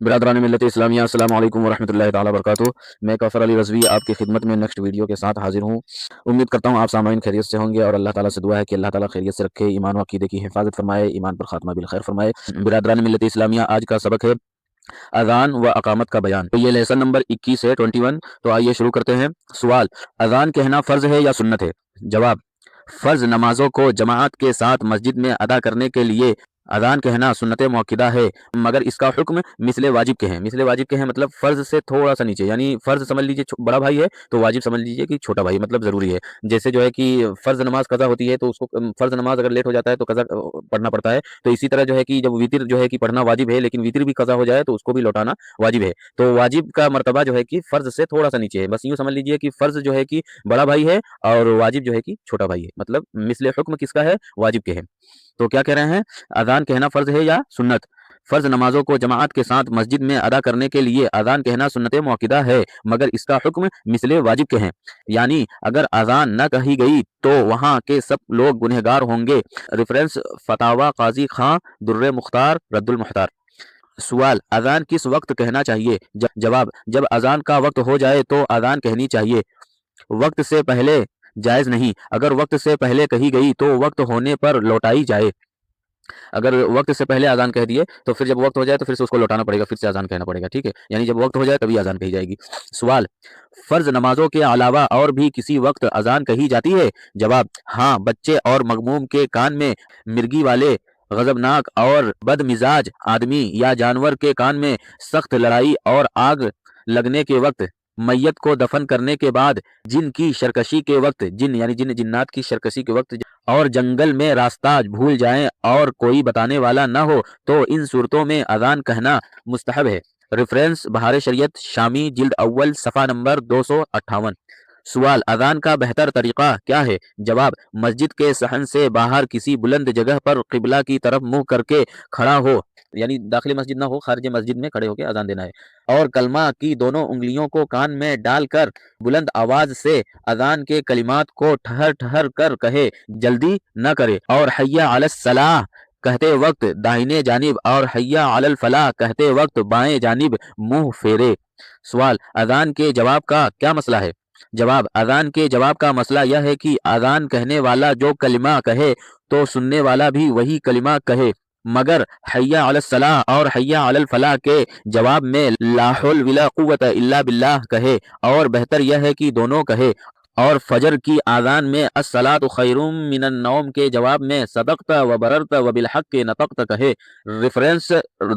برادران ملت اسلامیہ، السلام علیکم ورحمۃ اللہ تعالیٰ وبرکاتہ۔ میں کوثر علی رضوی آپ کی خدمت میں نیکسٹ ویڈیو کے ساتھ حاضر ہوں۔ امید کرتا ہوں آپ سامعین خیریت سے ہوں گے، اور اللہ تعالیٰ سے دعا ہے کہ اللہ تعالیٰ خیریت سے رکھے، ایمان و عقیدے کی حفاظت فرمائے، ایمان پر خاتمہ بالخیر فرمائے۔ برادران ملت اسلامیہ، آج کا سبق ہے اذان و اقامت کا بیان۔ تو یہ لیسن نمبر 21 ہے، 21۔ تو آئیے شروع کرتے ہیں۔ سوال: اذان کہنا فرض ہے یا سنت ہے؟ جواب: فرض نمازوں کو جماعت کے ساتھ مسجد میں ادا کرنے کے لیے اذان کہنا سنت موقدہ ہے، مگر اس کا حکم مثل واجب کے ہیں۔ مثل واجب کے ہیں مطلب فرض سے تھوڑا سا نیچے، یعنی فرض سمجھ لیجیے بڑا بھائی ہے تو واجب سمجھ لیجیے کہ چھوٹا بھائی، مطلب ضروری ہے۔ جیسے جو ہے کہ فرض نماز قضا ہوتی ہے تو اس کو فرض نماز اگر لیٹ ہو جاتا ہے تو قضا پڑھنا پڑتا ہے، تو اسی طرح جو ہے کہ جب وتر جو ہے کہ پڑھنا واجب ہے لیکن وتر بھی قضا ہو جائے تو اس کو بھی لوٹانا واجب ہے۔ تو واجب کا مرتبہ جو ہے کہ فرض سے تھوڑا سا نیچے ہے، بس یوں سمجھ لیجیے کہ فرض جو ہے کہ بڑا بھائی ہے اور واجب جو ہے کہ چھوٹا بھائی ہے، مطلب مثل حکم کس کا ہے؟ واجب کے ہے۔ تو کیا کہہ رہے ہیں؟ اذان کہنا فرض ہے یا سنت؟ فرض نمازوں کو جماعت کے ساتھ مسجد میں ادا کرنے کے لیے اذان کہنا سنت موقدہ ہے، مگر اس کا حکم مثل واجب کے ہیں، یعنی اگر اذان نہ کہی گئی تو وہاں کے سب لوگ گنہگار ہوں گے۔ ریفرنس: فتاوی قاضی خاں، در مختار، رد المحتار۔ سوال: اذان کس وقت کہنا چاہیے؟ جواب: جب اذان کا وقت ہو جائے تو اذان کہنی چاہیے، وقت سے پہلے جائز نہیں۔ اگر وقت سے پہلے کہی گئی تو وقت ہونے پر لوٹائی جائے۔ اگر وقت سے پہلے اذان کہہ دیے تو پھر جب وقت ہو جائے تو پھر سے اس کو لوٹانا پڑے گا، پھر سے اذان کہنا پڑے گا، ٹھیک ہے؟ یعنی جب وقت ہو جائے تبھی اذان کہی جائے گی۔ سوال: فرض نمازوں کے علاوہ اور بھی کسی وقت اذان کہی جاتی ہے؟ جواب: ہاں، بچے اور مغموم کے کان میں، مرگی والے، غضبناک اور بد مزاج آدمی یا جانور کے کان میں، سخت لڑائی اور آگ لگنے کے وقت، میت کو دفن کرنے کے بعد، جن کی سرکشی کے وقت، جن یعنی جنات کی سرکشی کے وقت، اور جنگل میں راستہ بھول جائیں اور کوئی بتانے والا نہ ہو تو ان صورتوں میں اذان کہنا مستحب ہے۔ ریفرنس: بہار شریعت شامی، جلد اول، صفحہ نمبر 258۔ سوال: اذان کا بہتر طریقہ کیا ہے؟ جواب: مسجد کے صحن سے باہر کسی بلند جگہ پر قبلہ کی طرف منہ کر کے کھڑا ہو، یعنی داخل مسجد نہ ہو، خارج مسجد میں کھڑے ہو کے اذان دینا ہے، اور کلمہ کی دونوں انگلیوں کو کان میں ڈال کر بلند آواز سے اذان کے کلمات کو ٹھہر ٹھہر کر کہے، جلدی نہ کرے، اور حی علی الصلاۃ کہتے وقت داہنے جانب اور حی علی الفلاح کہتے وقت بائیں جانب منہ پھیرے۔ سوال: اذان کے جواب کا کیا مسئلہ ہے؟ جواب: اذان کے جواب کا مسئلہ یہ ہے کہ اذان کہنے والا جو کلمہ کہے تو سننے والا بھی وہی کلمہ کہے، مگر حی علی الصلاۃ اور حی علی الفلاح کے جواب میں لا حول ولا قوت الا باللہ کہے، اور بہتر یہ ہے کہ دونوں کہے۔ اور فجر کی اذان میں الصلاۃ خیر من النوم کے جواب میں صدقت و بررت و بالحق نطقت کہے۔ ریفرنس: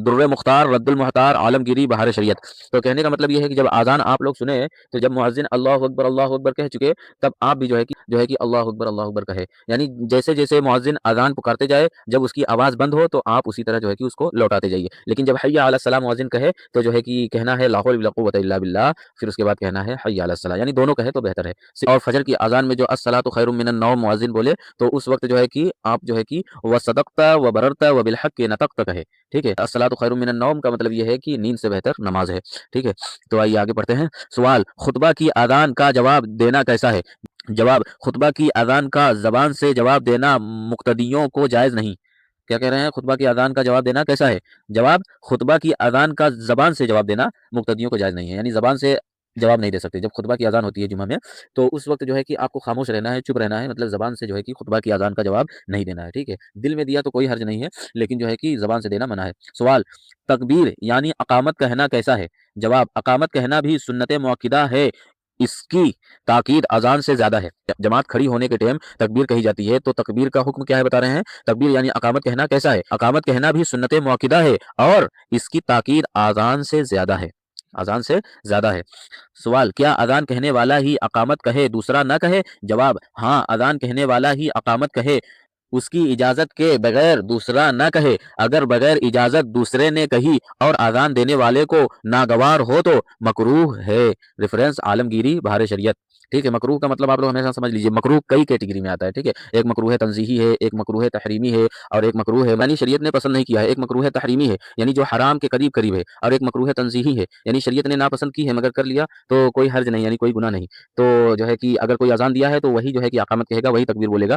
در مختار، رد المحتار، عالمگیری، بہار شریعت۔ تو کہنے کا مطلب یہ ہے کہ جب اذان آپ لوگ سنیں تو جب مؤذن اللہ اکبر کہہ چکے تب آپ بھی جو ہے کہ اللہ اکبر کہے، یعنی جیسے جیسے مؤذن اذان پکارتے جائے، جب اس کی آواز بند ہو تو آپ اسی طرح جو ہے کہ اس کو لوٹاتے جائیے۔ لیکن جب حی علی الصلاۃ مؤذن کہے تو جو ہے کہ کہنا ہے لا حول ولا قوت الا باللہ، پھر اس کے بعد کہنا ہے حی علی الصلاۃ، یعنی دونوں کہے تو بہتر ہے۔ اور فجر کی اذان میں جو الصلاۃ خیر من النوم مؤذن بولے تو اس وقت جو ہے کہ آپ جو ہے کہ وصدقت و بررت و بالحق نطقت کہے، ٹھیک ہے؟ الصلاۃ خیر من النوم کا مطلب یہ ہے کہ نیند سے بہتر نماز ہے، ٹھیک ہے؟ تو آئیے آگے پڑھتے ہیں۔ سوال: خطبہ کی اذان کا جواب دینا کیسا ہے؟ جواب: خطبہ کی اذان کا زبان سے جواب دینا مقتدیوں کو جائز نہیں۔ کیا کہہ رہے ہیں؟ خطبہ کی اذان کا جواب دینا کیسا ہے؟ جواب: خطبہ کی اذان کا زبان سے جواب دینا مقتدیوں کو جائز نہیں ہے، یعنی زبان سے جواب نہیں دے سکتے۔ جب خطبہ کی اذان ہوتی ہے جمعہ میں تو اس وقت جو ہے کہ آپ کو خاموش رہنا ہے، چپ رہنا ہے، مطلب زبان سے جو ہے کہ خطبہ کی اذان کا جواب نہیں دینا ہے، ٹھیک ہے؟ دل میں دیا تو کوئی حرج نہیں ہے، لیکن جو ہے کہ زبان سے دینا منع ہے۔ سوال: تکبیر یعنی اقامت کہنا کیسا ہے؟ جواب: اقامت کہنا بھی سنت موقدہ ہے، اس کی تاکید اذان سے زیادہ ہے۔ جماعت کھڑی ہونے کے ٹائم تکبیر کہی جاتی ہے، تو تکبیر کا حکم کیا ہے بتا رہے ہیں؟ تکبیر یعنی اقامت کہنا کیسا ہے؟ اقامت کہنا بھی سنت موقدہ ہے اور اس کی تاکید اذان سے زیادہ ہے، اذان سے زیادہ ہے۔ سوال: کیا اذان کہنے والا ہی اقامت کہے دوسرا نہ کہے؟ جواب: ہاں، اذان کہنے والا ہی اقامت کہے، اس کی اجازت کے بغیر دوسرا نہ کہے۔ اگر بغیر اجازت دوسرے نے کہی اور اذان دینے والے کو ناگوار ہو تو مکروہ ہے۔ ریفرنس: عالمگیری، بہار شریعت، ٹھیک ہے؟ مکروہ کا مطلب آپ لوگ ہمیشہ سمجھ لیجیے، مکروہ کئی کیٹیگری میں آتا ہے، ٹھیک ہے؟ ایک مکروہ تنزیہی ہے، ایک مکروہ تحریمی ہے، اور ایک مکروہ ہے یعنی شریعت نے پسند نہیں کیا ہے۔ ایک مکروہ تحریمی ہے یعنی جو حرام کے قریب قریب ہے، اور ایک مکروہ تنزیہی ہے یعنی شریعت نے ناپسند کی ہے مگر کر لیا تو کوئی حرج نہیں، یعنی کوئی گناہ نہیں۔ تو جو ہے کہ اگر کوئی اذان دیا ہے تو وہی جو ہے کہ اقامت کہے گا، وہی تکبیر بولے گا۔